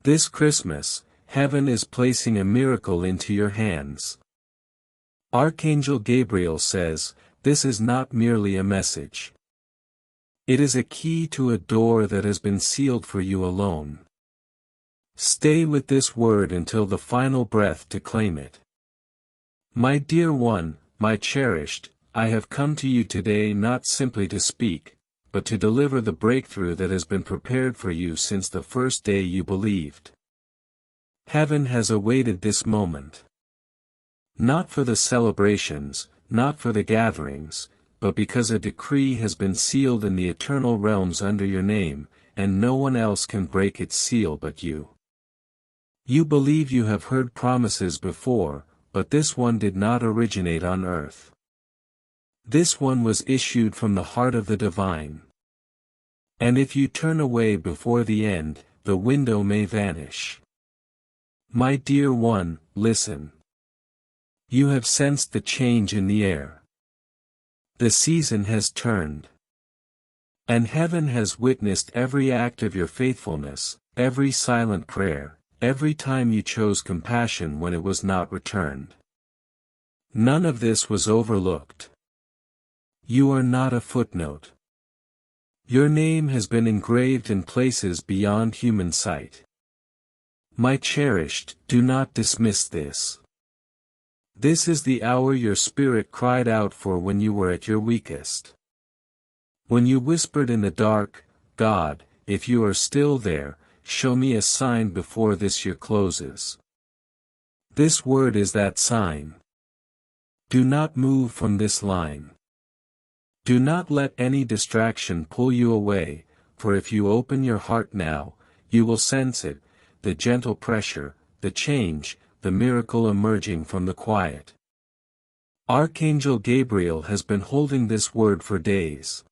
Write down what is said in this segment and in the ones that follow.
This Christmas, heaven is placing a miracle into your hands. Archangel Gabriel says, this is not merely a message. It is a key to a door that has been sealed for you alone. Stay with this word until the final breath to claim it. My dear one, my cherished, I have come to you today not simply to speak, but to deliver the breakthrough that has been prepared for you since the first day you believed. Heaven has awaited this moment. Not for the celebrations, not for the gatherings, but because a decree has been sealed in the eternal realms under your name, and no one else can break its seal but you. You believe you have heard promises before, but this one did not originate on earth. This one was issued from the heart of the divine. And if you turn away before the end, the window may vanish. My dear one, listen. You have sensed the change in the air. The season has turned. And heaven has witnessed every act of your faithfulness, every silent prayer, every time you chose compassion when it was not returned. None of this was overlooked. You are not a footnote. Your name has been engraved in places beyond human sight. My cherished, do not dismiss this. This is the hour your spirit cried out for when you were at your weakest. When you whispered in the dark, God, if you are still there, show me a sign before this year closes. This word is that sign. Do not move from this line. Do not let any distraction pull you away, for if you open your heart now, you will sense it, the gentle pressure, the change, the miracle emerging from the quiet. Archangel Gabriel has been holding this word for days.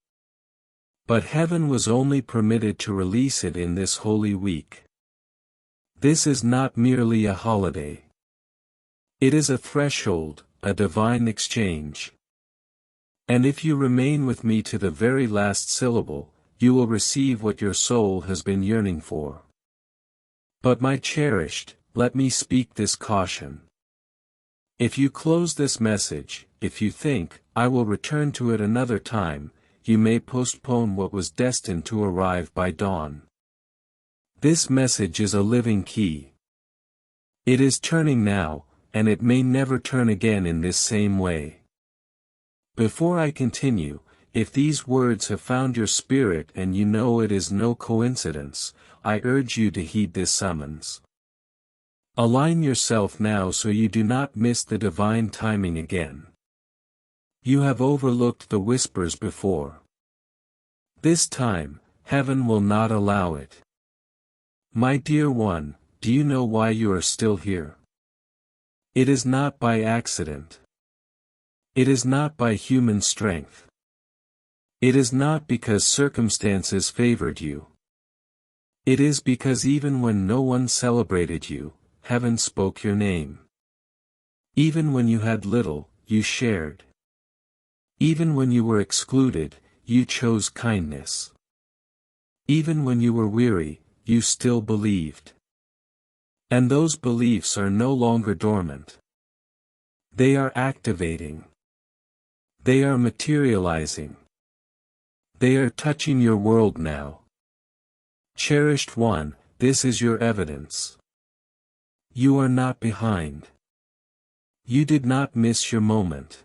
But heaven was only permitted to release it in this holy week. This is not merely a holiday. It is a threshold, a divine exchange. And if you remain with me to the very last syllable, you will receive what your soul has been yearning for. But my cherished, let me speak this caution. If you close this message, if you think, I will return to it another time, you may postpone what was destined to arrive by dawn. This message is a living key. It is turning now, and it may never turn again in this same way. Before I continue, if these words have found your spirit and you know it is no coincidence, I urge you to heed this summons. Align yourself now so you do not miss the divine timing again. You have overlooked the whispers before. This time, heaven will not allow it. My dear one, do you know why you are still here? It is not by accident. It is not by human strength. It is not because circumstances favored you. It is because even when no one celebrated you, heaven spoke your name. Even when you had little, you shared. Even when you were excluded, you chose kindness. Even when you were weary, you still believed. And those beliefs are no longer dormant. They are activating. They are materializing. They are touching your world now. Cherished one, this is your evidence. You are not behind. You did not miss your moment.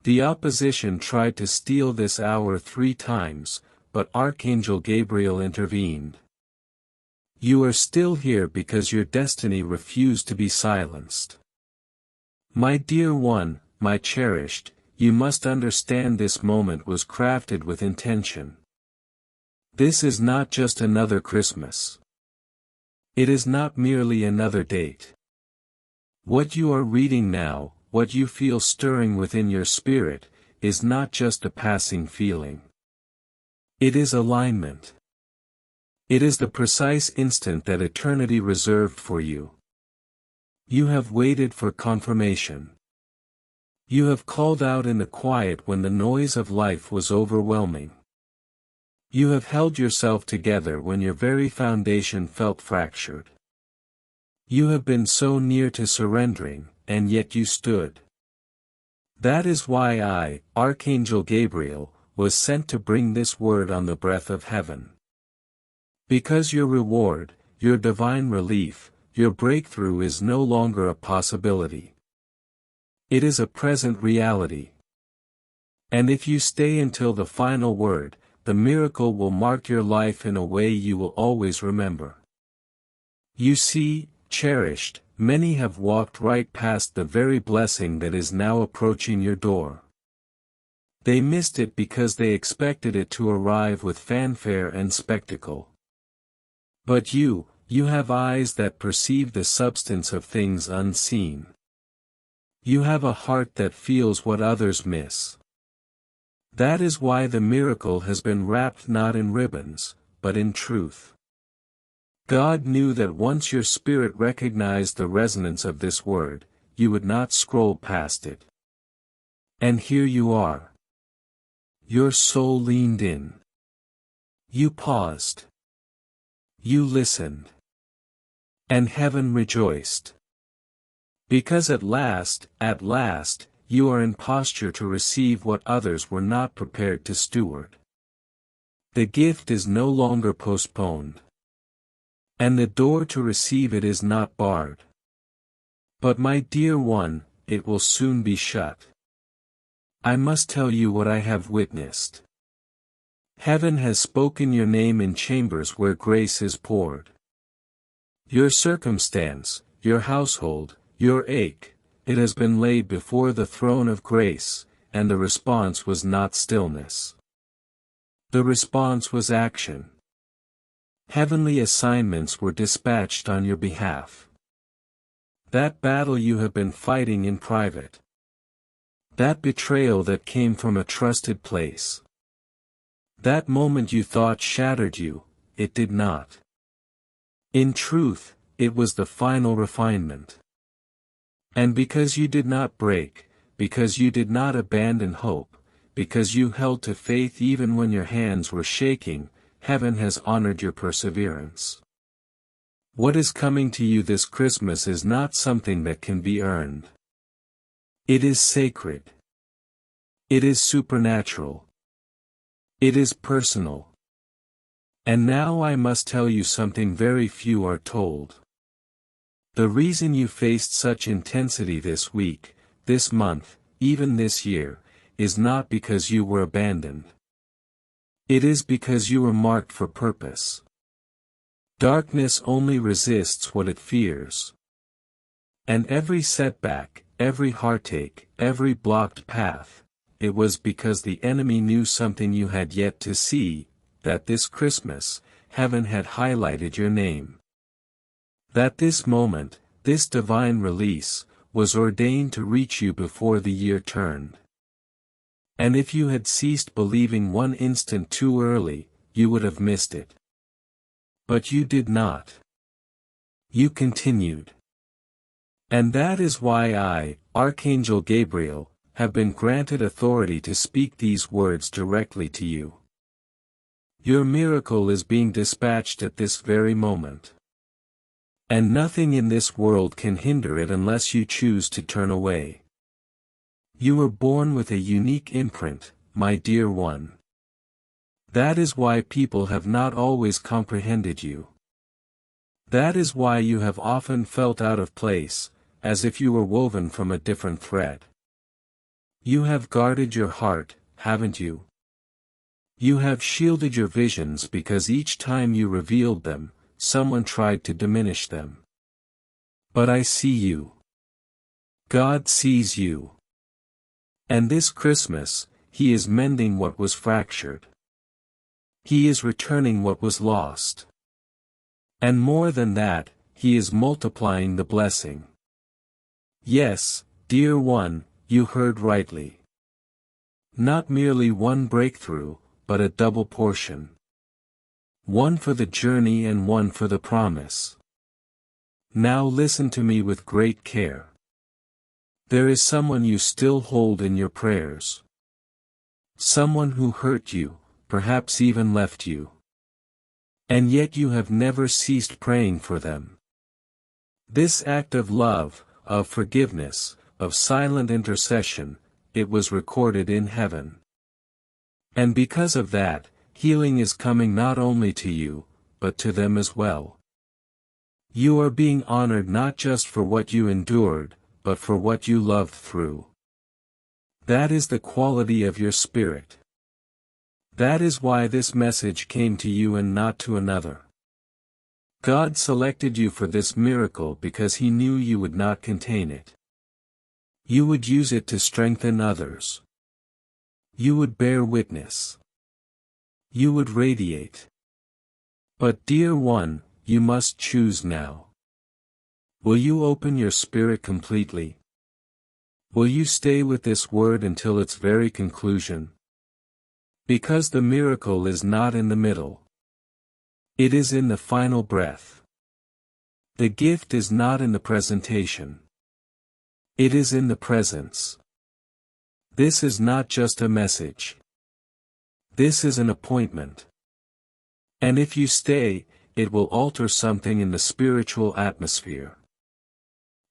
The opposition tried to steal this hour 3 times, but Archangel Gabriel intervened. You are still here because your destiny refused to be silenced. My dear one, my cherished, you must understand this moment was crafted with intention. This is not just another Christmas. It is not merely another date. What you are reading now, what you feel stirring within your spirit, is not just a passing feeling. It is alignment. It is the precise instant that eternity reserved for you. You have waited for confirmation. You have called out in the quiet when the noise of life was overwhelming. You have held yourself together when your very foundation felt fractured. You have been so near to surrendering, and yet you stood. That is why I, Archangel Gabriel, was sent to bring this word on the breath of heaven. Because your reward, your divine relief, your breakthrough is no longer a possibility. It is a present reality. And if you stay until the final word, the miracle will mark your life in a way you will always remember. You see, cherished, many have walked right past the very blessing that is now approaching your door. They missed it because they expected it to arrive with fanfare and spectacle. But you have eyes that perceive the substance of things unseen. You have a heart that feels what others miss. That is why the miracle has been wrapped not in ribbons, but in truth. God knew that once your spirit recognized the resonance of this word, you would not scroll past it. And here you are. Your soul leaned in. You paused. You listened. And heaven rejoiced. Because at last, you are in posture to receive what others were not prepared to steward. The gift is no longer postponed. And the door to receive it is not barred. But my dear one, it will soon be shut. I must tell you what I have witnessed. Heaven has spoken your name in chambers where grace is poured. Your circumstance, your household, your ache, it has been laid before the throne of grace, and the response was not stillness. The response was action. Heavenly assignments were dispatched on your behalf. That battle you have been fighting in private. That betrayal that came from a trusted place. That moment you thought shattered you, it did not. In truth, it was the final refinement. And because you did not break, because you did not abandon hope, because you held to faith even when your hands were shaking, heaven has honored your perseverance. What is coming to you this Christmas is not something that can be earned. It is sacred. It is supernatural. It is personal. And now I must tell you something very few are told. The reason you faced such intensity this week, this month, even this year, is not because you were abandoned. It is because you were marked for purpose. Darkness only resists what it fears. And every setback, every heartache, every blocked path, it was because the enemy knew something you had yet to see, that this Christmas, heaven had highlighted your name. That this moment, this divine release, was ordained to reach you before the year turned. And if you had ceased believing one instant too early, you would have missed it. But you did not. You continued. And that is why I, Archangel Gabriel, have been granted authority to speak these words directly to you. Your miracle is being dispatched at this very moment. And nothing in this world can hinder it unless you choose to turn away. You were born with a unique imprint, my dear one. That is why people have not always comprehended you. That is why you have often felt out of place, as if you were woven from a different thread. You have guarded your heart, haven't you? You have shielded your visions because each time you revealed them, someone tried to diminish them. But I see you. God sees you. And this Christmas, He is mending what was fractured. He is returning what was lost. And more than that, He is multiplying the blessing. Yes, dear one, you heard rightly. Not merely one breakthrough, but a double portion. One for the journey and one for the promise. Now listen to me with great care. There is someone you still hold in your prayers. Someone who hurt you, perhaps even left you. And yet you have never ceased praying for them. This act of love, of forgiveness, of silent intercession, it was recorded in heaven. And because of that, healing is coming not only to you, but to them as well. You are being honored not just for what you endured, but for what you loved through. That is the quality of your spirit. That is why this message came to you and not to another. God selected you for this miracle because He knew you would not contain it. You would use it to strengthen others. You would bear witness. You would radiate. But dear one, you must choose now. Will you open your spirit completely? Will you stay with this word until its very conclusion? Because the miracle is not in the middle. It is in the final breath. The gift is not in the presentation. It is in the presence. This is not just a message. This is an appointment. And if you stay, it will alter something in the spiritual atmosphere.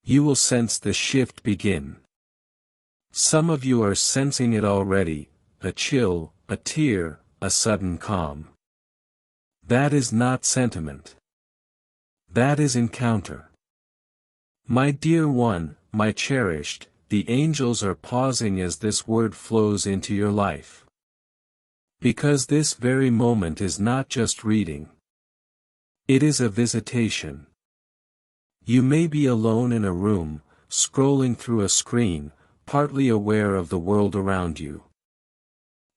You will sense the shift begin. Some of you are sensing it already, a chill, a tear, a sudden calm. That is not sentiment. That is encounter. My dear one, my cherished, the angels are pausing as this word flows into your life. Because this very moment is not just reading. It is a visitation. You may be alone in a room, scrolling through a screen, partly aware of the world around you.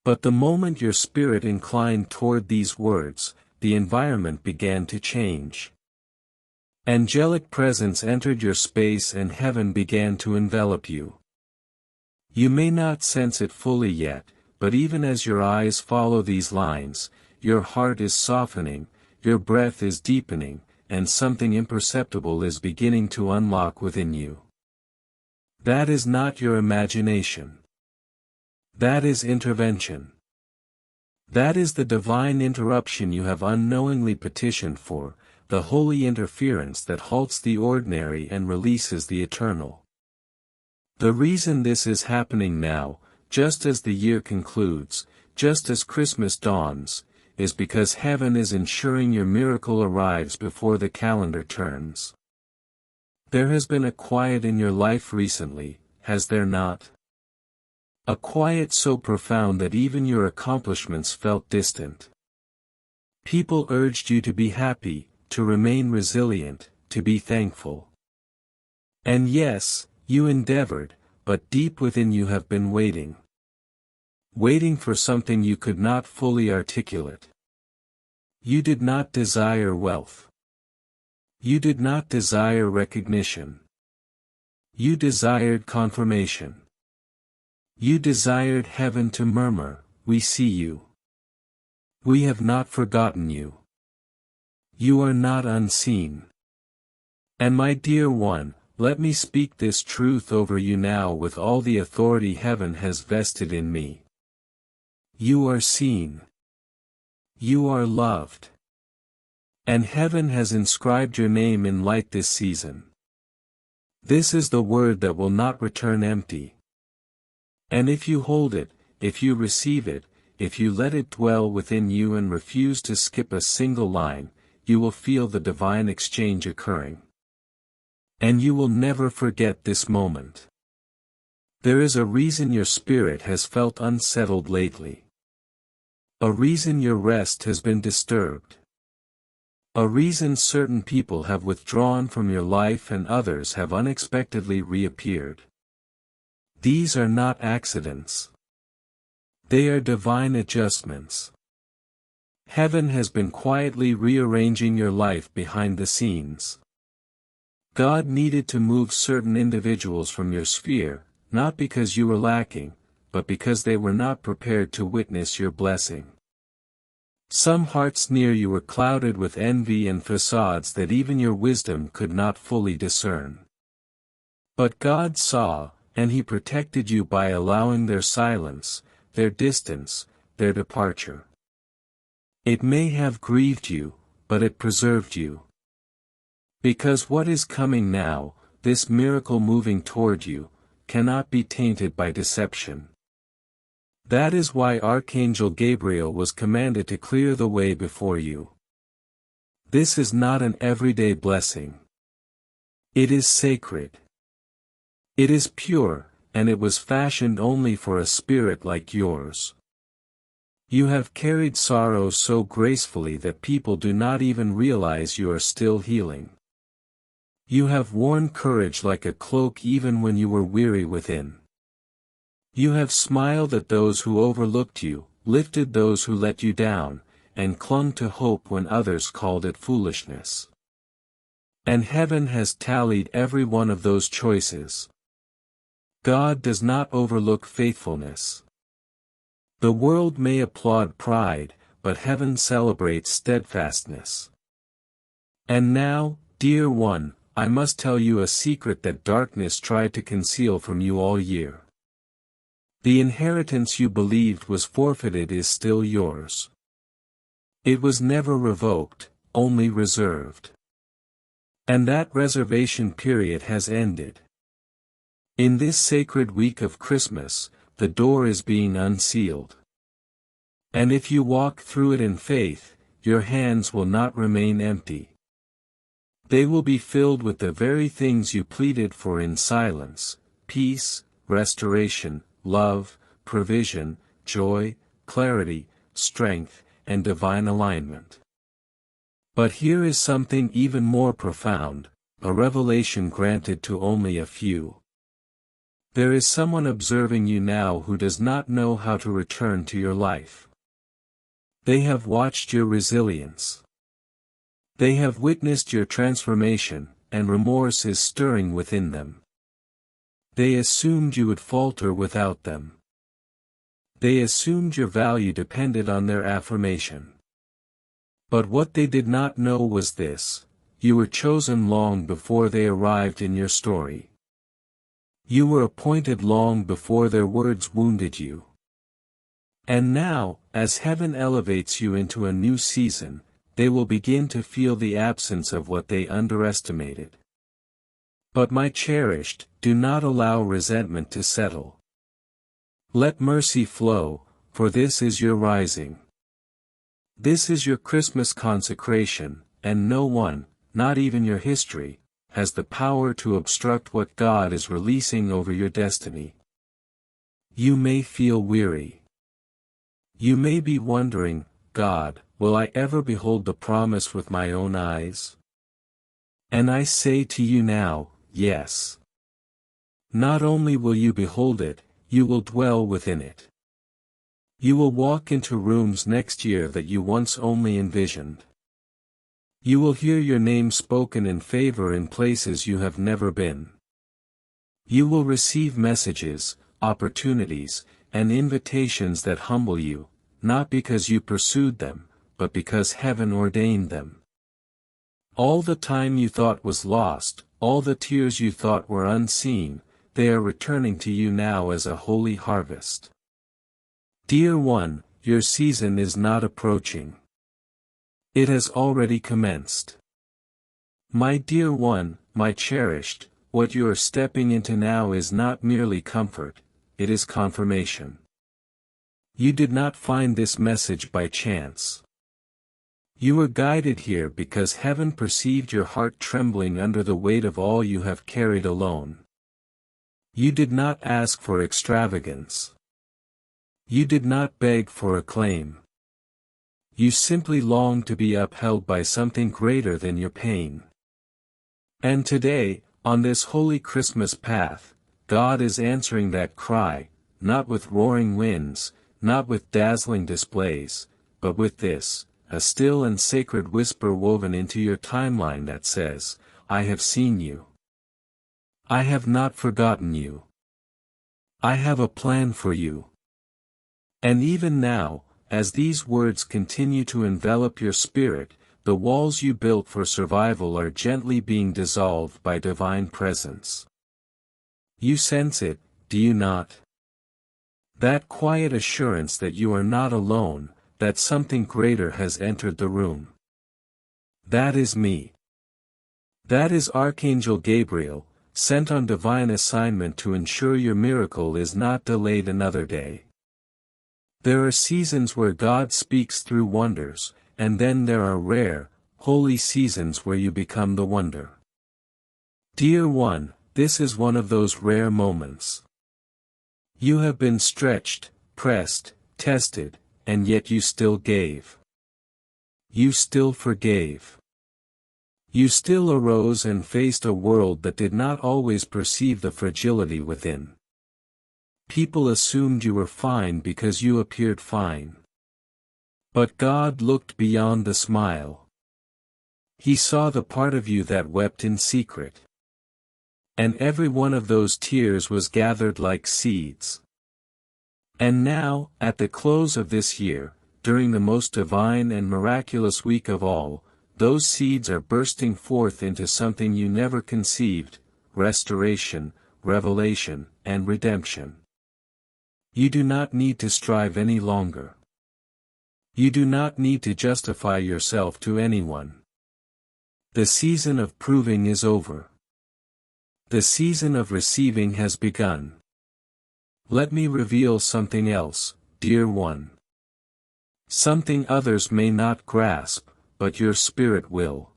But the moment your spirit inclined toward these words, the environment began to change. Angelic presence entered your space and heaven began to envelop you. You may not sense it fully yet, but even as your eyes follow these lines, your heart is softening, your breath is deepening, and something imperceptible is beginning to unlock within you. That is not your imagination. That is intervention. That is the divine interruption you have unknowingly petitioned for, the holy interference that halts the ordinary and releases the eternal. The reason this is happening now, just as the year concludes, just as Christmas dawns, is because heaven is ensuring your miracle arrives before the calendar turns. There has been a quiet in your life recently, has there not? A quiet so profound that even your accomplishments felt distant. People urged you to be happy, to remain resilient, to be thankful. And yes, you endeavored, but deep within you have been waiting. Waiting for something you could not fully articulate. You did not desire wealth. You did not desire recognition. You desired confirmation. You desired heaven to murmur, "We see you. We have not forgotten you. You are not unseen." And my dear one, let me speak this truth over you now with all the authority heaven has vested in me. You are seen. You are loved. And heaven has inscribed your name in light this season. This is the word that will not return empty. And if you hold it, if you receive it, if you let it dwell within you and refuse to skip a single line, you will feel the divine exchange occurring. And you will never forget this moment. There is a reason your spirit has felt unsettled lately. A reason your rest has been disturbed. A reason certain people have withdrawn from your life and others have unexpectedly reappeared. These are not accidents. They are divine adjustments. Heaven has been quietly rearranging your life behind the scenes. God needed to move certain individuals from your sphere, not because you were lacking, but because they were not prepared to witness your blessing. Some hearts near you were clouded with envy and facades that even your wisdom could not fully discern. But God saw, and He protected you by allowing their silence, their distance, their departure. It may have grieved you, but it preserved you. Because what is coming now, this miracle moving toward you, cannot be tainted by deception. That is why Archangel Gabriel was commanded to clear the way before you. This is not an everyday blessing. It is sacred. It is pure, and it was fashioned only for a spirit like yours. You have carried sorrow so gracefully that people do not even realize you are still healing. You have worn courage like a cloak even when you were weary within. You have smiled at those who overlooked you, lifted those who let you down, and clung to hope when others called it foolishness. And heaven has tallied every one of those choices. God does not overlook faithfulness. The world may applaud pride, but heaven celebrates steadfastness. And now, dear one, I must tell you a secret that darkness tried to conceal from you all year. The inheritance you believed was forfeited is still yours. It was never revoked, only reserved. And that reservation period has ended. In this sacred week of Christmas, the door is being unsealed. And if you walk through it in faith, your hands will not remain empty. They will be filled with the very things you pleaded for in silence: peace, restoration, love, provision, joy, clarity, strength, and divine alignment. But here is something even more profound, a revelation granted to only a few. There is someone observing you now who does not know how to return to your life. They have watched your resilience. They have witnessed your transformation, and remorse is stirring within them. They assumed you would falter without them. They assumed your value depended on their affirmation. But what they did not know was this: you were chosen long before they arrived in your story. You were appointed long before their words wounded you. And now, as heaven elevates you into a new season, they will begin to feel the absence of what they underestimated. But my cherished, do not allow resentment to settle. Let mercy flow, for this is your rising. This is your Christmas consecration, and no one, not even your history, has the power to obstruct what God is releasing over your destiny. You may feel weary. You may be wondering, God, will I ever behold the promise with my own eyes? And I say to you now, yes. Not only will you behold it, you will dwell within it. You will walk into rooms next year that you once only envisioned. You will hear your name spoken in favor in places you have never been. You will receive messages, opportunities, and invitations that humble you, not because you pursued them, but because heaven ordained them. All the time you thought was lost, all the tears you thought were unseen, they are returning to you now as a holy harvest. Dear one, your season is not approaching. It has already commenced. My dear one, my cherished, what you are stepping into now is not merely comfort, it is confirmation. You did not find this message by chance. You were guided here because heaven perceived your heart trembling under the weight of all you have carried alone. You did not ask for extravagance. You did not beg for acclaim. You simply longed to be upheld by something greater than your pain. And today, on this holy Christmas path, God is answering that cry, not with roaring winds, not with dazzling displays, but with this, a still and sacred whisper woven into your timeline that says, I have seen you. I have not forgotten you. I have a plan for you. And even now, as these words continue to envelop your spirit, the walls you built for survival are gently being dissolved by divine presence. You sense it, do you not? That quiet assurance that you are not alone, that something greater has entered the room. That is me. That is Archangel Gabriel, sent on divine assignment to ensure your miracle is not delayed another day. There are seasons where God speaks through wonders, and then there are rare, holy seasons where you become the wonder. Dear one, this is one of those rare moments. You have been stretched, pressed, tested, and yet you still gave. You still forgave. You still arose and faced a world that did not always perceive the fragility within. People assumed you were fine because you appeared fine. But God looked beyond the smile. He saw the part of you that wept in secret. And every one of those tears was gathered like seeds. And now, at the close of this year, during the most divine and miraculous week of all, those seeds are bursting forth into something you never conceived: restoration, revelation, and redemption. You do not need to strive any longer. You do not need to justify yourself to anyone. The season of proving is over. The season of receiving has begun. Let me reveal something else, dear one. Something others may not grasp, but your spirit will.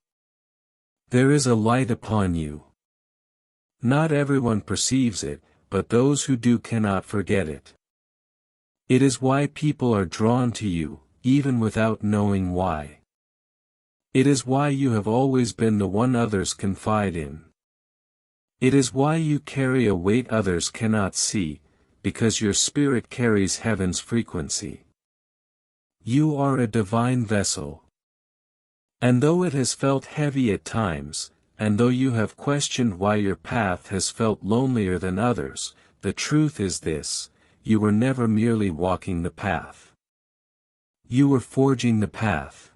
There is a light upon you. Not everyone perceives it, but those who do cannot forget it. It is why people are drawn to you, even without knowing why. It is why you have always been the one others confide in. It is why you carry a weight others cannot see, because your spirit carries heaven's frequency. You are a divine vessel. And though it has felt heavy at times, and though you have questioned why your path has felt lonelier than others, the truth is this: you were never merely walking the path. You were forging the path.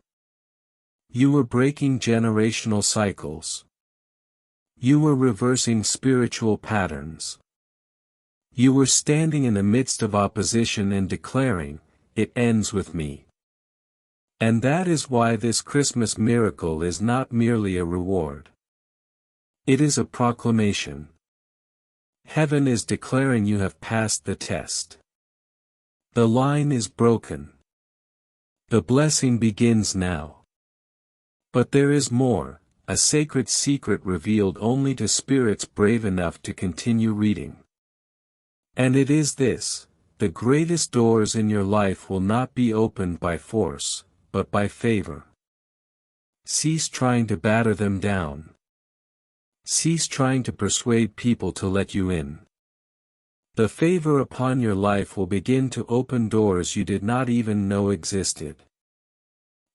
You were breaking generational cycles. You were reversing spiritual patterns. You were standing in the midst of opposition and declaring, "It ends with me." And that is why this Christmas miracle is not merely a reward. It is a proclamation. Heaven is declaring you have passed the test. The line is broken. The blessing begins now. But there is more, a sacred secret revealed only to spirits brave enough to continue reading. And it is this: the greatest doors in your life will not be opened by force, but by favor. Cease trying to batter them down. Cease trying to persuade people to let you in. The favor upon your life will begin to open doors you did not even know existed.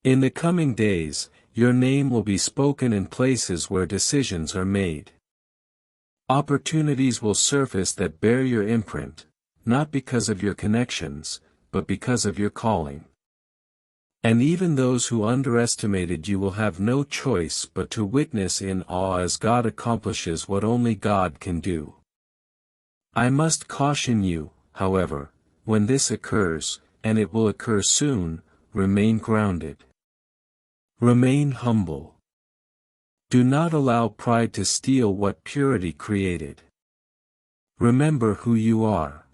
In the coming days, your name will be spoken in places where decisions are made. Opportunities will surface that bear your imprint, not because of your connections, but because of your calling. And even those who underestimated you will have no choice but to witness in awe as God accomplishes what only God can do. I must caution you, however, when this occurs, and it will occur soon, remain grounded. Remain humble. Do not allow pride to steal what purity created. Remember who you are.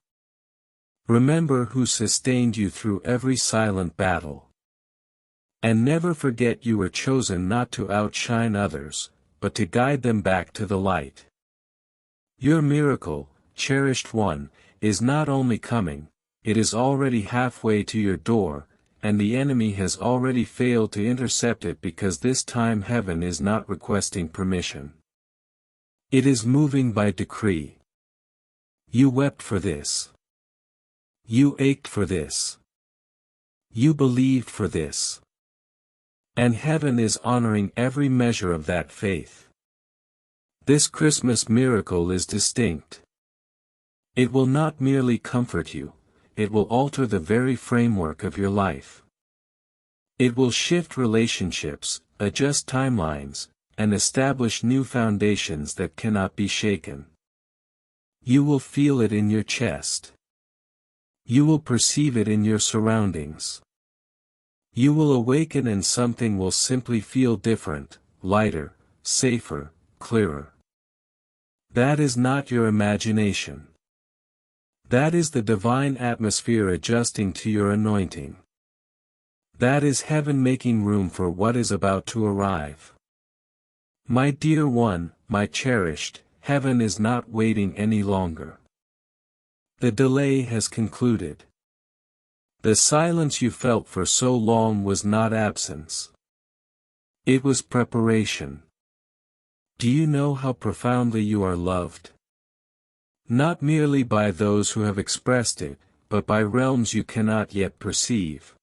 Remember who sustained you through every silent battle. And never forget you were chosen not to outshine others, but to guide them back to the light. Your miracle, cherished one, is not only coming, it is already halfway to your door, and the enemy has already failed to intercept it because this time heaven is not requesting permission. It is moving by decree. You wept for this. You ached for this. You believed for this. And heaven is honoring every measure of that faith. This Christmas miracle is distinct. It will not merely comfort you, it will alter the very framework of your life. It will shift relationships, adjust timelines, and establish new foundations that cannot be shaken. You will feel it in your chest. You will perceive it in your surroundings. You will awaken and something will simply feel different, lighter, safer, clearer. That is not your imagination. That is the divine atmosphere adjusting to your anointing. That is heaven making room for what is about to arrive. My dear one, my cherished, heaven is not waiting any longer. The delay has concluded. The silence you felt for so long was not absence. It was preparation. Do you know how profoundly you are loved? Not merely by those who have expressed it, but by realms you cannot yet perceive.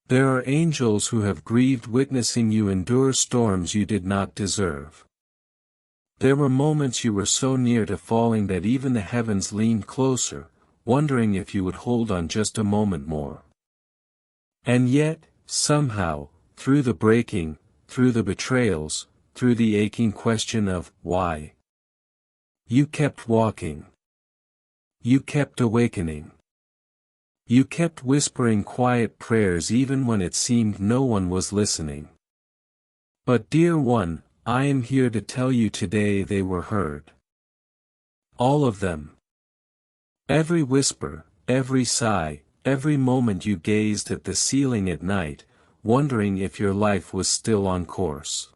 There are angels who have grieved witnessing you endure storms you did not deserve. There were moments you were so near to falling that even the heavens leaned closer, wondering if you would hold on just a moment more. And yet, somehow, through the breaking, through the betrayals, through the aching question of, why? You kept walking. You kept awakening. You kept whispering quiet prayers even when it seemed no one was listening. But dear one, I am here to tell you today they were heard. All of them. Every whisper, every sigh, every moment you gazed at the ceiling at night, wondering if your life was still on course.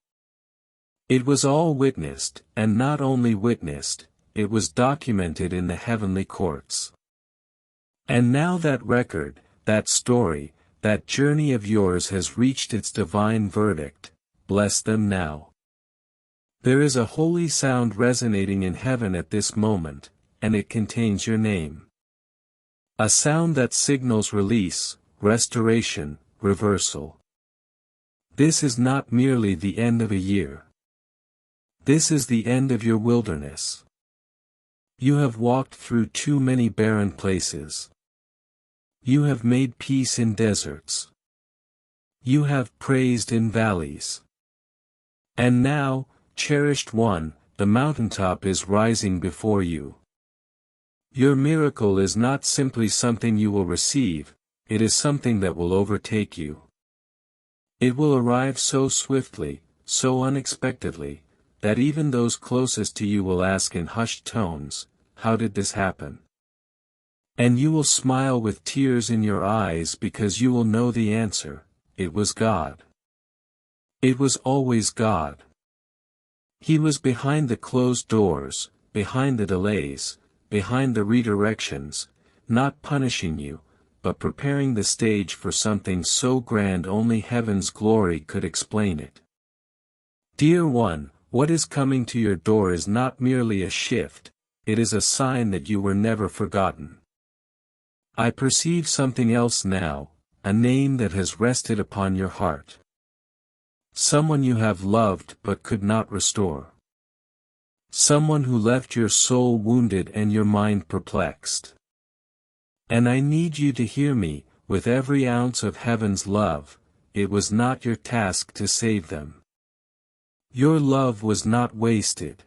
It was all witnessed, and not only witnessed, it was documented in the heavenly courts. And now that record, that story, that journey of yours has reached its divine verdict. Bless them now. There is a holy sound resonating in heaven at this moment, and it contains your name. A sound that signals release, restoration, reversal. This is not merely the end of a year. This is the end of your wilderness. You have walked through too many barren places. You have made peace in deserts. You have praised in valleys. And now, cherished one, the mountaintop is rising before you. Your miracle is not simply something you will receive, it is something that will overtake you. It will arrive so swiftly, so unexpectedly, that even those closest to you will ask in hushed tones, how did this happen? And you will smile with tears in your eyes because you will know the answer, it was God. It was always God. He was behind the closed doors, behind the delays, behind the redirections, not punishing you, but preparing the stage for something so grand only heaven's glory could explain it. Dear one, what is coming to your door is not merely a shift, it is a sign that you were never forgotten. I perceive something else now, a name that has rested upon your heart. Someone you have loved but could not restore. Someone who left your soul wounded and your mind perplexed. And I need you to hear me, with every ounce of heaven's love, it was not your task to save them. Your love was not wasted.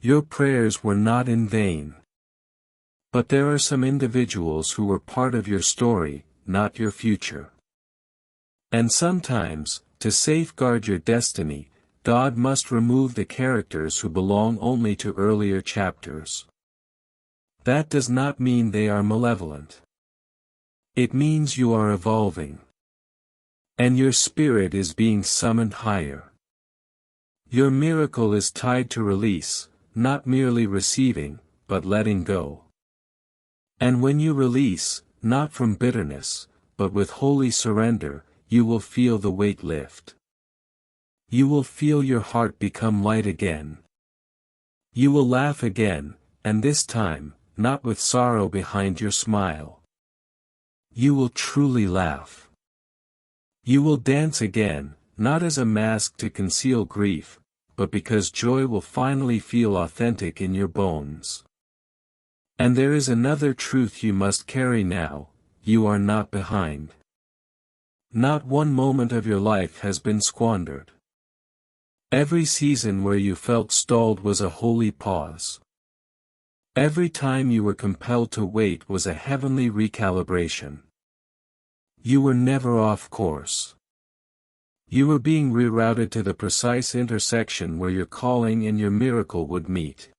Your prayers were not in vain. But there are some individuals who were part of your story, not your future. And sometimes, to safeguard your destiny, God must remove the characters who belong only to earlier chapters. That does not mean they are malevolent. It means you are evolving. And your spirit is being summoned higher. Your miracle is tied to release, not merely receiving, but letting go. And when you release, not from bitterness, but with holy surrender, you will feel the weight lift. You will feel your heart become light again. You will laugh again, and this time, not with sorrow behind your smile. You will truly laugh. You will dance again, not as a mask to conceal grief, but because joy will finally feel authentic in your bones. And there is another truth you must carry now, you are not behind. Not one moment of your life has been squandered. Every season where you felt stalled was a holy pause. Every time you were compelled to wait was a heavenly recalibration. You were never off course. You were being rerouted to the precise intersection where your calling and your miracle would meet.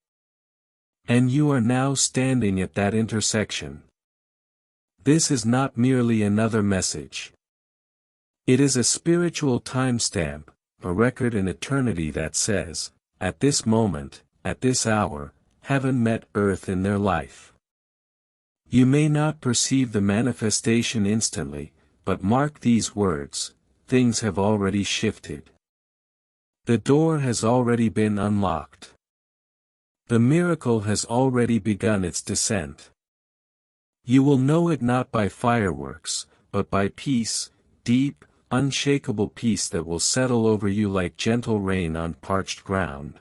And you are now standing at that intersection. This is not merely another message. It is a spiritual timestamp, a record in eternity that says, at this moment, at this hour, heaven met earth in their life. You may not perceive the manifestation instantly, but mark these words, things have already shifted. The door has already been unlocked. The miracle has already begun its descent. You will know it not by fireworks, but by peace, deep, unshakable peace that will settle over you like gentle rain on parched ground.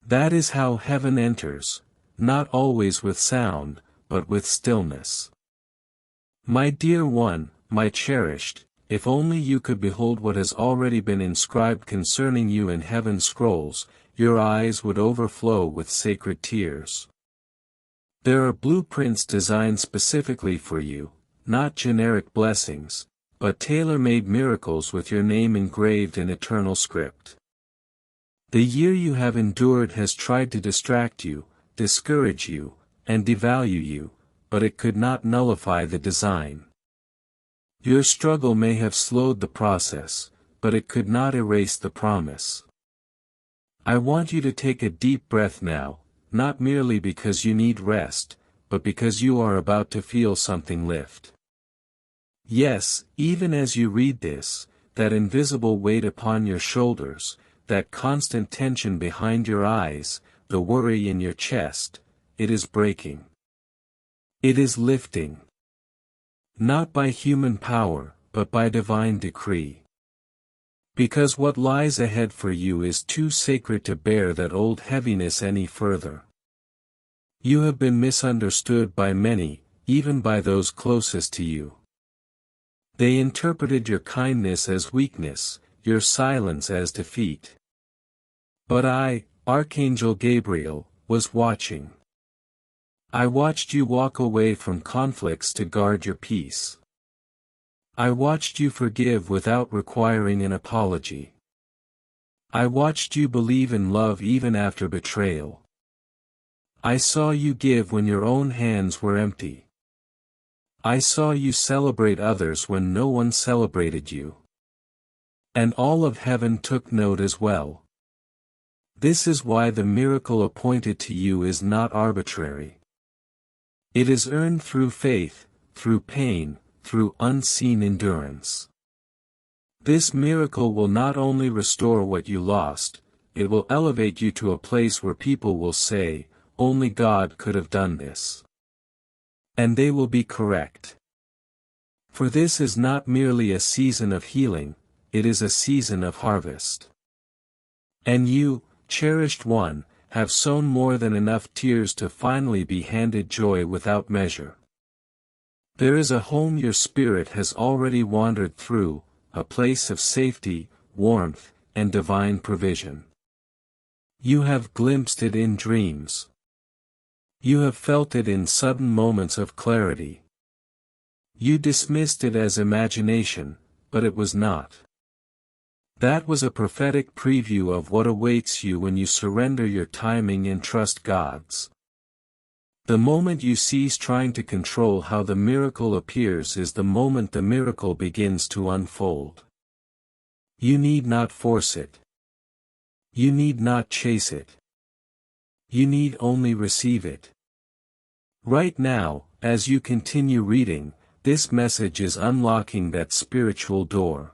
That is how heaven enters, not always with sound, but with stillness. My dear one, my cherished, if only you could behold what has already been inscribed concerning you in heaven's scrolls, your eyes would overflow with sacred tears. There are blueprints designed specifically for you, not generic blessings, but tailor-made miracles with your name engraved in eternal script. The year you have endured has tried to distract you, discourage you, and devalue you, but it could not nullify the design. Your struggle may have slowed the process, but it could not erase the promise. I want you to take a deep breath now, not merely because you need rest, but because you are about to feel something lift. Yes, even as you read this, that invisible weight upon your shoulders, that constant tension behind your eyes, the worry in your chest, it is breaking. It is lifting. Not by human power, but by divine decree. Because what lies ahead for you is too sacred to bear that old heaviness any further. You have been misunderstood by many, even by those closest to you. They interpreted your kindness as weakness, your silence as defeat. But I, Archangel Gabriel, was watching. I watched you walk away from conflicts to guard your peace. I watched you forgive without requiring an apology. I watched you believe in love even after betrayal. I saw you give when your own hands were empty. I saw you celebrate others when no one celebrated you. And all of heaven took note as well. This is why the miracle appointed to you is not arbitrary. It is earned through faith, through pain, through unseen endurance. This miracle will not only restore what you lost, it will elevate you to a place where people will say, only God could have done this. And they will be correct. For this is not merely a season of healing, it is a season of harvest. And you, cherished one, have sown more than enough tears to finally be handed joy without measure. There is a home your spirit has already wandered through, a place of safety, warmth, and divine provision. You have glimpsed it in dreams. You have felt it in sudden moments of clarity. You dismissed it as imagination, but it was not. That was a prophetic preview of what awaits you when you surrender your timing and trust God's. The moment you cease trying to control how the miracle appears is the moment the miracle begins to unfold. You need not force it. You need not chase it. You need only receive it. Right now, as you continue reading, this message is unlocking that spiritual door.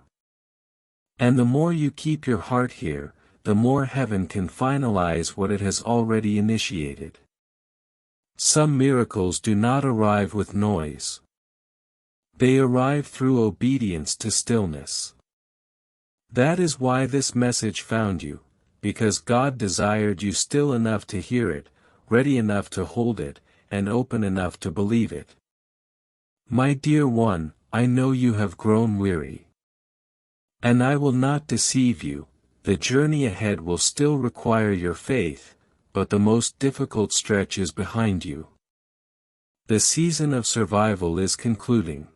And the more you keep your heart here, the more heaven can finalize what it has already initiated. Some miracles do not arrive with noise. They arrive through obedience to stillness. That is why this message found you, because God desired you still enough to hear it, ready enough to hold it, and open enough to believe it. My dear one, I know you have grown weary. And I will not deceive you, the journey ahead will still require your faith, but the most difficult stretch is behind you. The season of survival is concluding.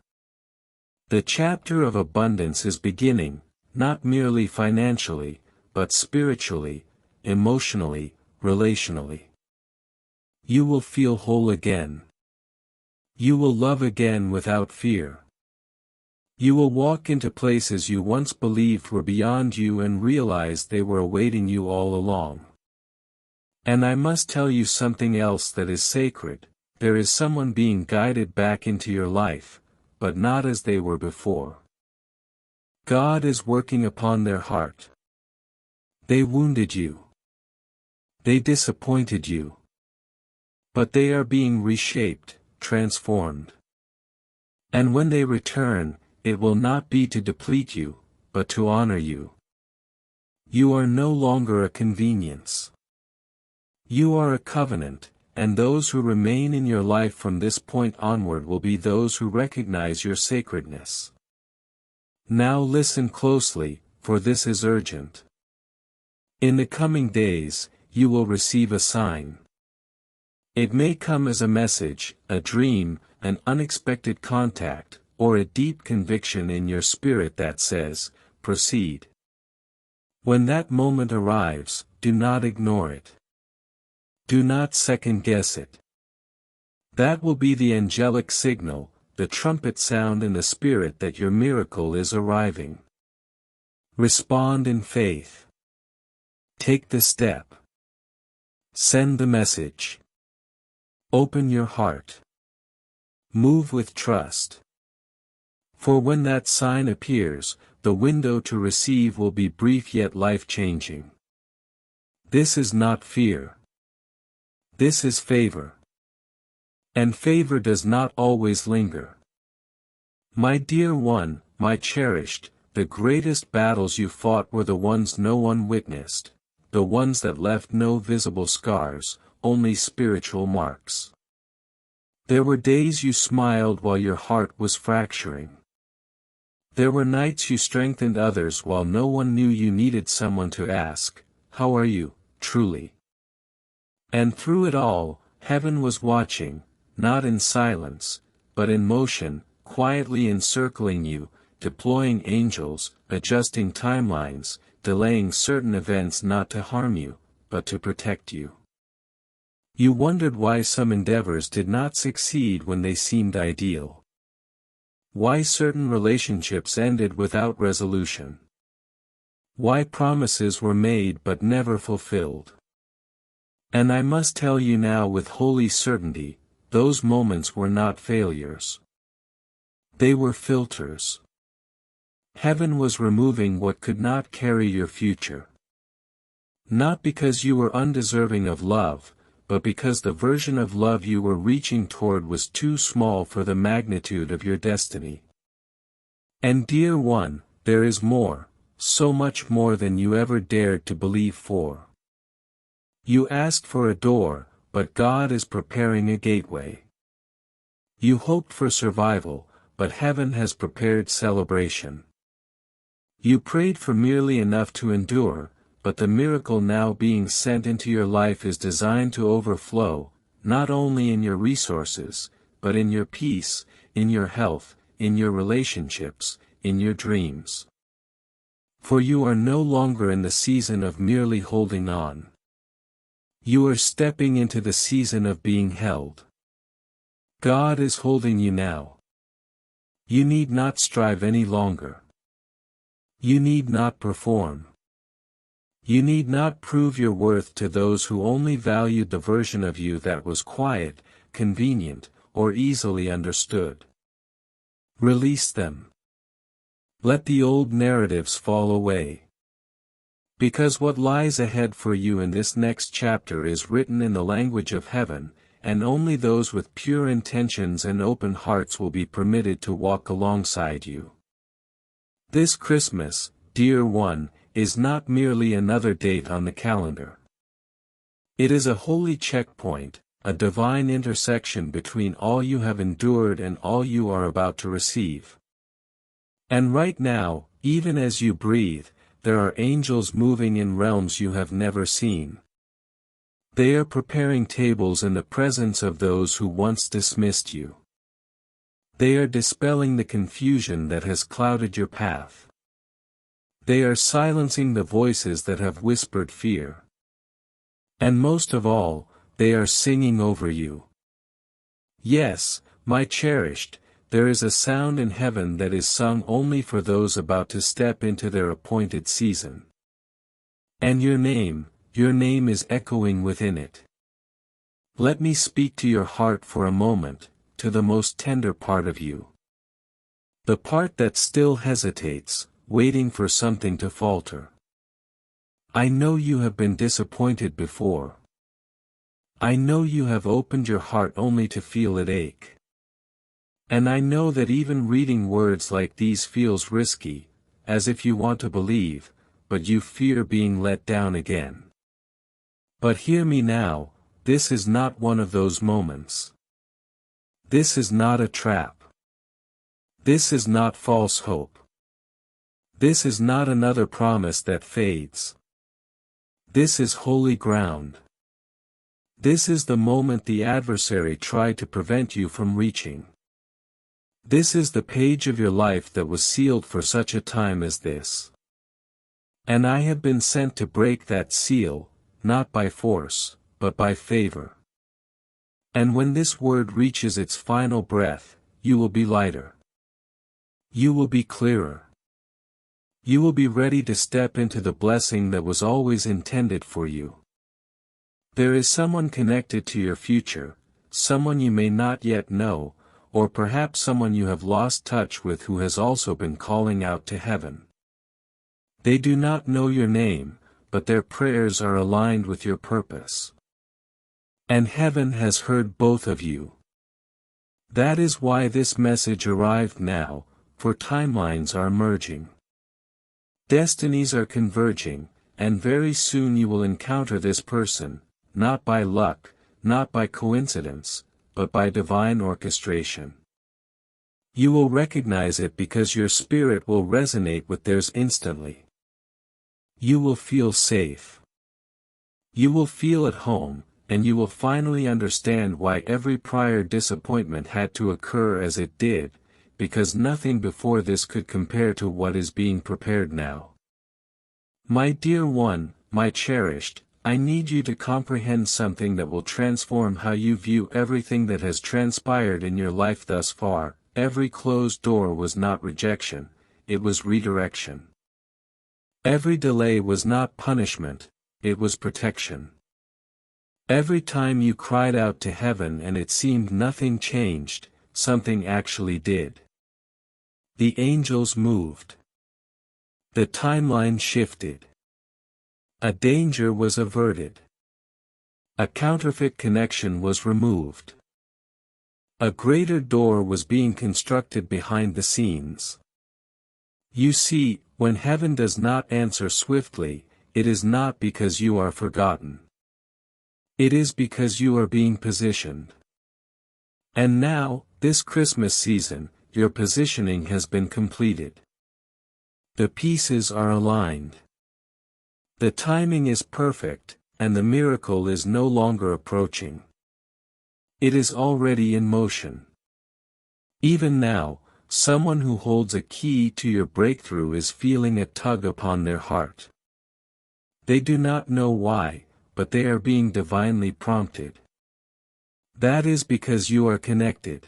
The chapter of abundance is beginning, not merely financially, but spiritually, emotionally, relationally. You will feel whole again. You will love again without fear. You will walk into places you once believed were beyond you and realize they were awaiting you all along. And I must tell you something else that is sacred: there is someone being guided back into your life, but not as they were before. God is working upon their heart. They wounded you. They disappointed you. But they are being reshaped, transformed. And when they return, it will not be to deplete you, but to honor you. You are no longer a convenience. You are a covenant, and those who remain in your life from this point onward will be those who recognize your sacredness. Now listen closely, for this is urgent. In the coming days, you will receive a sign. It may come as a message, a dream, an unexpected contact, or a deep conviction in your spirit that says, "Proceed." When that moment arrives, do not ignore it. Do not second-guess it. That will be the angelic signal, the trumpet sound in the spirit that your miracle is arriving. Respond in faith. Take the step. Send the message. Open your heart. Move with trust. For when that sign appears, the window to receive will be brief yet life-changing. This is not fear. This is favor. And favor does not always linger. My dear one, my cherished, the greatest battles you fought were the ones no one witnessed, the ones that left no visible scars, only spiritual marks. There were days you smiled while your heart was fracturing. There were nights you strengthened others while no one knew you needed someone to ask, "How are you, truly?" And through it all, heaven was watching, not in silence, but in motion, quietly encircling you, deploying angels, adjusting timelines, delaying certain events not to harm you, but to protect you. You wondered why some endeavors did not succeed when they seemed ideal. Why certain relationships ended without resolution. Why promises were made but never fulfilled. And I must tell you now with holy certainty, those moments were not failures. They were filters. Heaven was removing what could not carry your future. Not because you were undeserving of love, but because the version of love you were reaching toward was too small for the magnitude of your destiny. And dear one, there is more, so much more than you ever dared to believe for. You asked for a door, but God is preparing a gateway. You hoped for survival, but heaven has prepared celebration. You prayed for merely enough to endure, but the miracle now being sent into your life is designed to overflow, not only in your resources, but in your peace, in your health, in your relationships, in your dreams. For you are no longer in the season of merely holding on. You are stepping into the season of being held. God is holding you now. You need not strive any longer. You need not perform. You need not prove your worth to those who only valued the version of you that was quiet, convenient, or easily understood. Release them. Let the old narratives fall away. Because what lies ahead for you in this next chapter is written in the language of heaven, and only those with pure intentions and open hearts will be permitted to walk alongside you. This Christmas, dear one, is not merely another date on the calendar. It is a holy checkpoint, a divine intersection between all you have endured and all you are about to receive. And right now, even as you breathe, there are angels moving in realms you have never seen. They are preparing tables in the presence of those who once dismissed you. They are dispelling the confusion that has clouded your path. They are silencing the voices that have whispered fear. And most of all, they are singing over you. Yes, my cherished, there is a sound in heaven that is sung only for those about to step into their appointed season. And your name is echoing within it. Let me speak to your heart for a moment, to the most tender part of you. The part that still hesitates, waiting for something to falter. I know you have been disappointed before. I know you have opened your heart only to feel it ache. And I know that even reading words like these feels risky, as if you want to believe, but you fear being let down again. But hear me now, this is not one of those moments. This is not a trap. This is not false hope. This is not another promise that fades. This is holy ground. This is the moment the adversary tried to prevent you from reaching. This is the page of your life that was sealed for such a time as this. And I have been sent to break that seal, not by force, but by favor. And when this word reaches its final breath, you will be lighter. You will be clearer. You will be ready to step into the blessing that was always intended for you. There is someone connected to your future, someone you may not yet know, or perhaps someone you have lost touch with who has also been calling out to heaven. They do not know your name, but their prayers are aligned with your purpose. And heaven has heard both of you. That is why this message arrived now, for timelines are merging. Destinies are converging, and very soon you will encounter this person, not by luck, not by coincidence, but by divine orchestration. You will recognize it because your spirit will resonate with theirs instantly. You will feel safe. You will feel at home, and you will finally understand why every prior disappointment had to occur as it did, because nothing before this could compare to what is being prepared now. My dear one, my cherished, I need you to comprehend something that will transform how you view everything that has transpired in your life thus far. Every closed door was not rejection, it was redirection. Every delay was not punishment, it was protection. Every time you cried out to heaven and it seemed nothing changed, something actually did. The angels moved. The timeline shifted. A danger was averted. A counterfeit connection was removed. A greater door was being constructed behind the scenes. You see, when heaven does not answer swiftly, it is not because you are forgotten. It is because you are being positioned. And now, this Christmas season, your positioning has been completed. The pieces are aligned. The timing is perfect, and the miracle is no longer approaching. It is already in motion. Even now, someone who holds a key to your breakthrough is feeling a tug upon their heart. They do not know why, but they are being divinely prompted. That is because you are connected.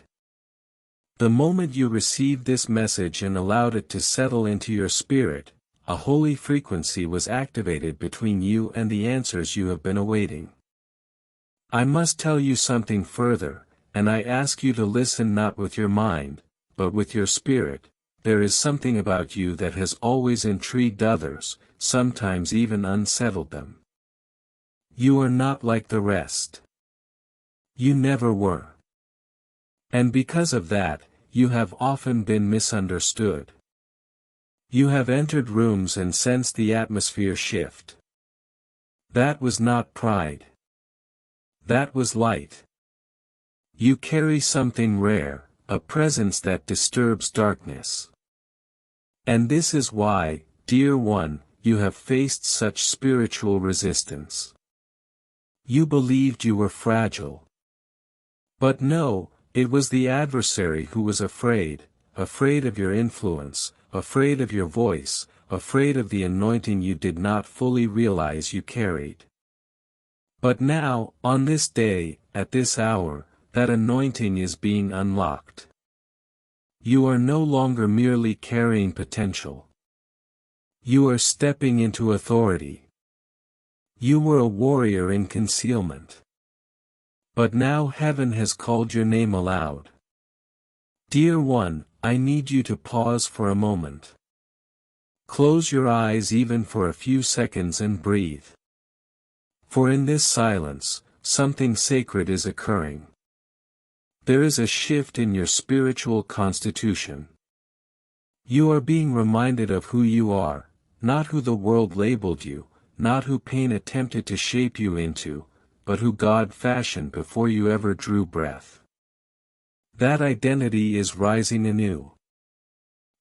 The moment you received this message and allowed it to settle into your spirit, a holy frequency was activated between you and the answers you have been awaiting. I must tell you something further, and I ask you to listen not with your mind, but with your spirit. There is something about you that has always intrigued others, sometimes even unsettled them. You are not like the rest. You never were. And because of that, you have often been misunderstood. You have entered rooms and sensed the atmosphere shift. That was not pride. That was light. You carry something rare, a presence that disturbs darkness. And this is why, dear one, you have faced such spiritual resistance. You believed you were fragile. But no, It was the adversary who was afraid of your influence, afraid of your voice, afraid of the anointing you did not fully realize you carried. But now, on this day, at this hour, that anointing is being unlocked. You are no longer merely carrying potential. You are stepping into authority. You were a warrior in concealment. But now heaven has called your name aloud. Dear one, I need you to pause for a moment. Close your eyes even for a few seconds and breathe. For in this silence, something sacred is occurring. There is a shift in your spiritual constitution. You are being reminded of who you are, not who the world labeled you, not who pain attempted to shape you into, but who God fashioned before you ever drew breath. That identity is rising anew.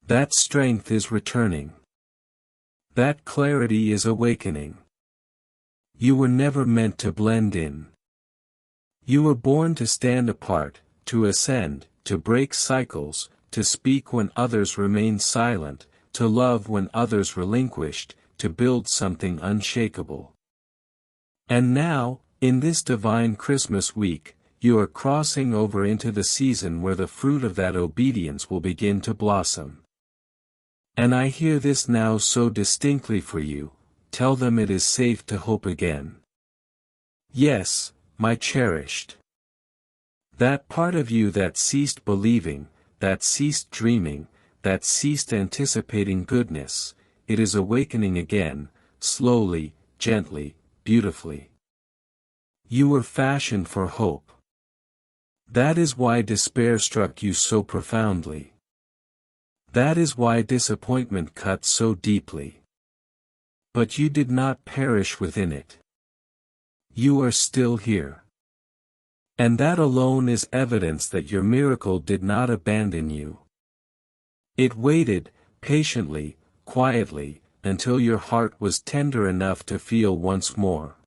That strength is returning. That clarity is awakening. You were never meant to blend in. You were born to stand apart, to ascend, to break cycles, to speak when others remained silent, to love when others relinquished, to build something unshakable. And now, in this divine Christmas week, you are crossing over into the season where the fruit of that obedience will begin to blossom. And I hear this now so distinctly for you: tell them it is safe to hope again. Yes, my cherished. That part of you that ceased believing, that ceased dreaming, that ceased anticipating goodness, it is awakening again, slowly, gently, beautifully. You were fashioned for hope. That is why despair struck you so profoundly. That is why disappointment cut so deeply. But you did not perish within it. You are still here. And that alone is evidence that your miracle did not abandon you. It waited, patiently, quietly, until your heart was tender enough to feel once more.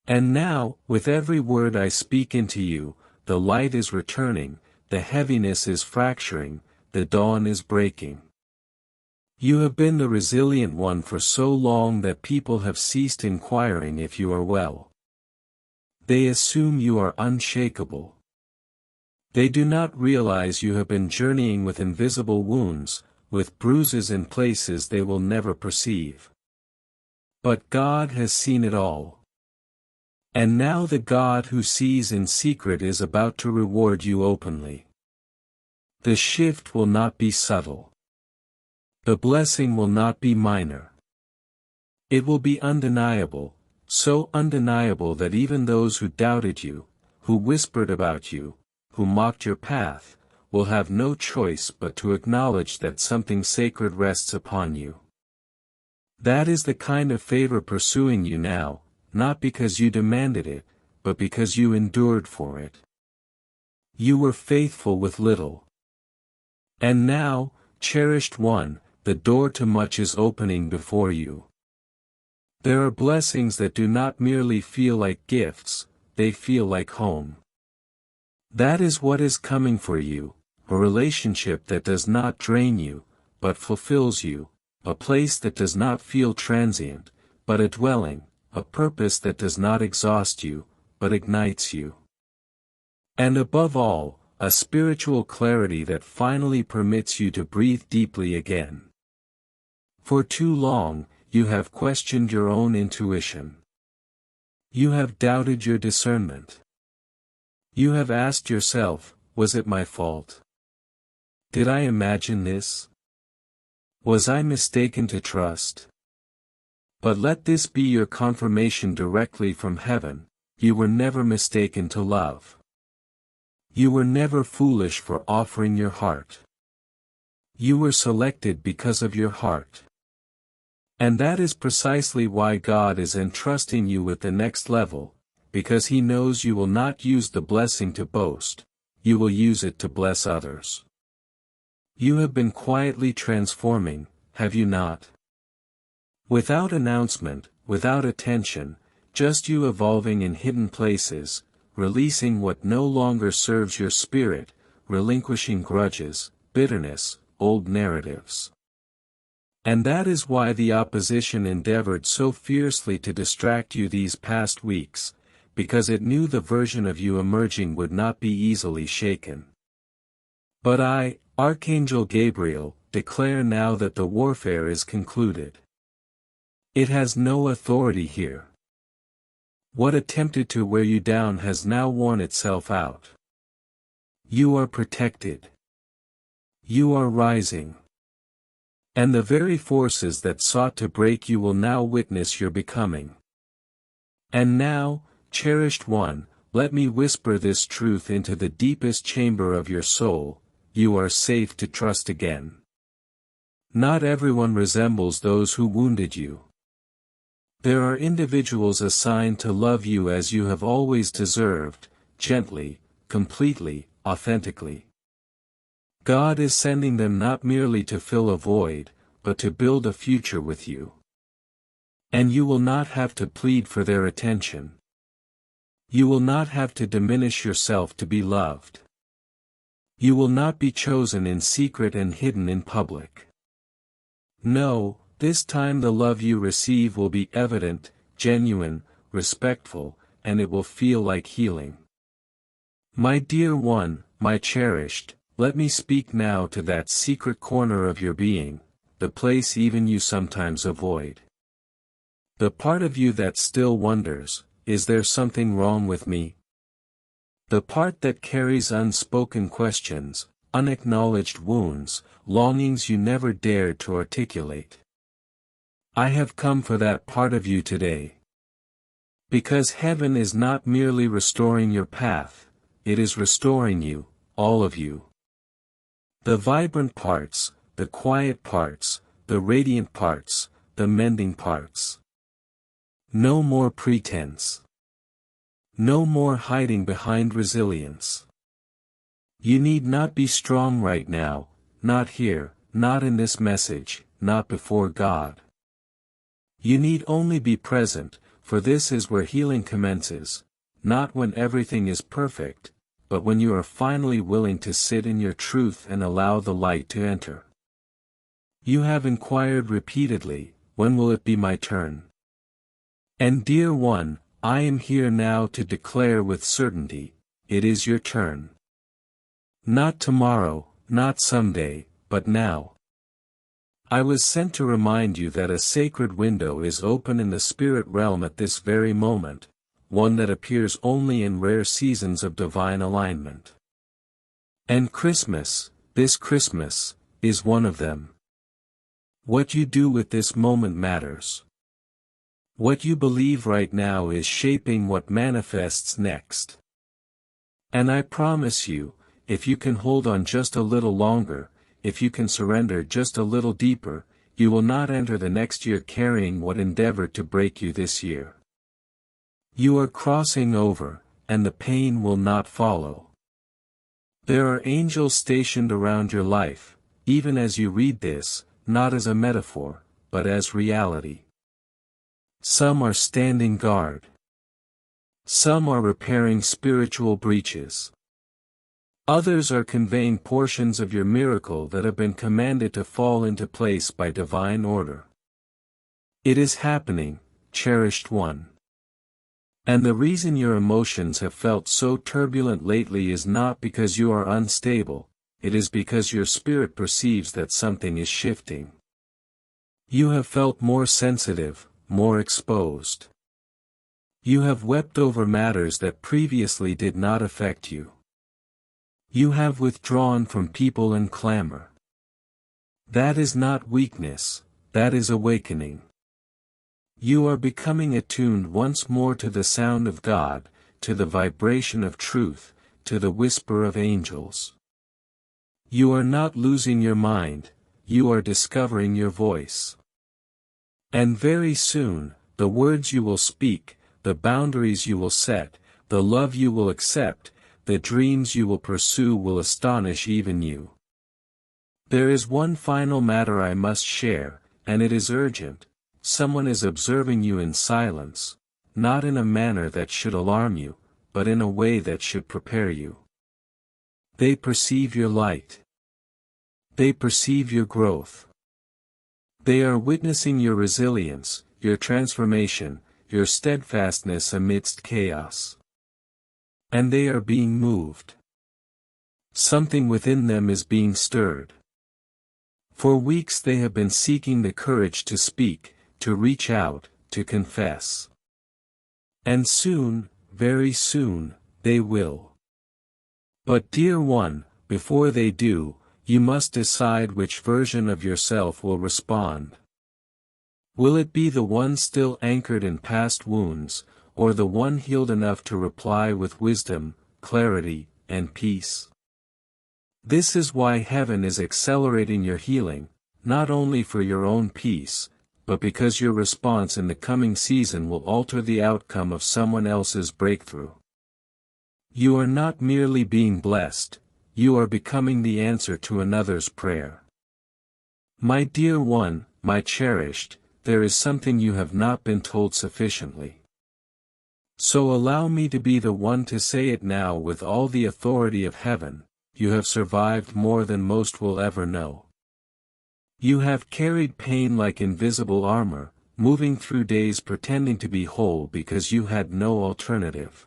And now, with every word I speak into you, the light is returning, the heaviness is fracturing, the dawn is breaking. You have been the resilient one for so long that people have ceased inquiring if you are well. They assume you are unshakable. They do not realize you have been journeying with invisible wounds, with bruises in places they will never perceive. But God has seen it all. And now the God who sees in secret is about to reward you openly. The shift will not be subtle. The blessing will not be minor. It will be undeniable. So undeniable that even those who doubted you, who whispered about you, who mocked your path, will have no choice but to acknowledge that something sacred rests upon you. That is the kind of favor pursuing you now, not because you demanded it, but because you endured for it. You were faithful with little. And now, cherished one, the door to much is opening before you. There are blessings that do not merely feel like gifts, they feel like home. That is what is coming for you, a relationship that does not drain you, but fulfills you, a place that does not feel transient, but a dwelling, a purpose that does not exhaust you, but ignites you. And above all, a spiritual clarity that finally permits you to breathe deeply again. For too long, you have questioned your own intuition. You have doubted your discernment. You have asked yourself, was it my fault? Did I imagine this? Was I mistaken to trust? But let this be your confirmation directly from heaven: you were never mistaken to love. You were never foolish for offering your heart. You were selected because of your heart. And that is precisely why God is entrusting you with the next level, because He knows you will not use the blessing to boast, you will use it to bless others. You have been quietly transforming, have you not? Without announcement, without attention, just you evolving in hidden places, releasing what no longer serves your spirit, relinquishing grudges, bitterness, old narratives. And that is why the opposition endeavored so fiercely to distract you these past weeks, because it knew the version of you emerging would not be easily shaken. But I, Archangel Gabriel, declare now that the warfare is concluded. It has no authority here. What attempted to wear you down has now worn itself out. You are protected. You are rising. And the very forces that sought to break you will now witness your becoming. And now, cherished one, let me whisper this truth into the deepest chamber of your soul: you are safe to trust again. Not everyone resembles those who wounded you. There are individuals assigned to love you as you have always deserved, gently, completely, authentically. God is sending them not merely to fill a void, but to build a future with you. And you will not have to plead for their attention. You will not have to diminish yourself to be loved. You will not be chosen in secret and hidden in public. No, this time the love you receive will be evident, genuine, respectful, and it will feel like healing. My dear one, my cherished, let me speak now to that secret corner of your being, the place even you sometimes avoid. The part of you that still wonders, is there something wrong with me? The part that carries unspoken questions, unacknowledged wounds, longings you never dared to articulate. I have come for that part of you today. Because heaven is not merely restoring your path, it is restoring you, all of you. The vibrant parts, the quiet parts, the radiant parts, the mending parts. No more pretense. No more hiding behind resilience. You need not be strong right now, not here, not in this message, not before God. You need only be present, for this is where healing commences, not when everything is perfect, but when you are finally willing to sit in your truth and allow the light to enter. You have inquired repeatedly, when will it be my turn? And dear one, I am here now to declare with certainty, it is your turn. Not tomorrow, not someday, but now. I was sent to remind you that a sacred window is open in the spirit realm at this very moment, one that appears only in rare seasons of divine alignment. And Christmas, this Christmas, is one of them. What you do with this moment matters. What you believe right now is shaping what manifests next. And I promise you, if you can hold on just a little longer, if you can surrender just a little deeper, you will not enter the next year carrying what endeavored to break you this year. You are crossing over, and the pain will not follow. There are angels stationed around your life, even as you read this, not as a metaphor, but as reality. Some are standing guard. Some are repairing spiritual breaches. Others are conveying portions of your miracle that have been commanded to fall into place by divine order. It is happening, cherished one. And the reason your emotions have felt so turbulent lately is not because you are unstable, it is because your spirit perceives that something is shifting. You have felt more sensitive, more exposed. You have wept over matters that previously did not affect you. You have withdrawn from people and clamor. That is not weakness, that is awakening. You are becoming attuned once more to the sound of God, to the vibration of truth, to the whisper of angels. You are not losing your mind, you are discovering your voice. And very soon, the words you will speak, the boundaries you will set, the love you will accept, the dreams you will pursue will astonish even you. There is one final matter I must share, and it is urgent. Someone is observing you in silence, not in a manner that should alarm you, but in a way that should prepare you. They perceive your light. They perceive your growth. They are witnessing your resilience, your transformation, your steadfastness amidst chaos. And they are being moved. Something within them is being stirred. For weeks they have been seeking the courage to speak, to reach out, to confess. And soon, very soon, they will. But dear one, before they do, you must decide which version of yourself will respond. Will it be the one still anchored in past wounds, or the one healed enough to reply with wisdom, clarity, and peace? This is why heaven is accelerating your healing, not only for your own peace, but because your response in the coming season will alter the outcome of someone else's breakthrough. You are not merely being blessed, you are becoming the answer to another's prayer. My dear one, my cherished, there is something you have not been told sufficiently. So allow me to be the one to say it now with all the authority of heaven: you have survived more than most will ever know. You have carried pain like invisible armor, moving through days pretending to be whole because you had no alternative.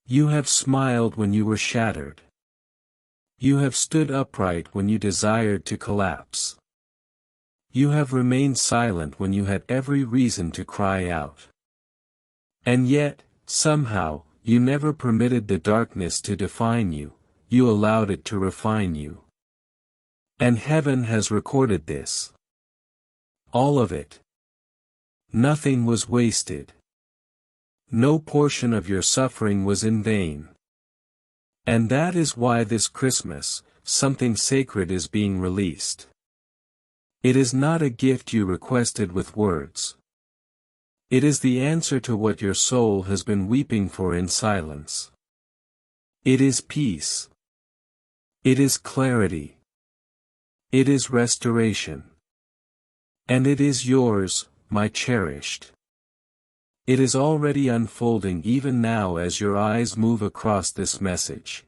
You have smiled when you were shattered. You have stood upright when you desired to collapse. You have remained silent when you had every reason to cry out. And yet, somehow, you never permitted the darkness to define you, you allowed it to refine you. And heaven has recorded this. All of it. Nothing was wasted. No portion of your suffering was in vain. And that is why this Christmas, something sacred is being released. It is not a gift you requested with words. It is the answer to what your soul has been weeping for in silence. It is peace. It is clarity. It is restoration. And it is yours, my cherished. It is already unfolding even now as your eyes move across this message.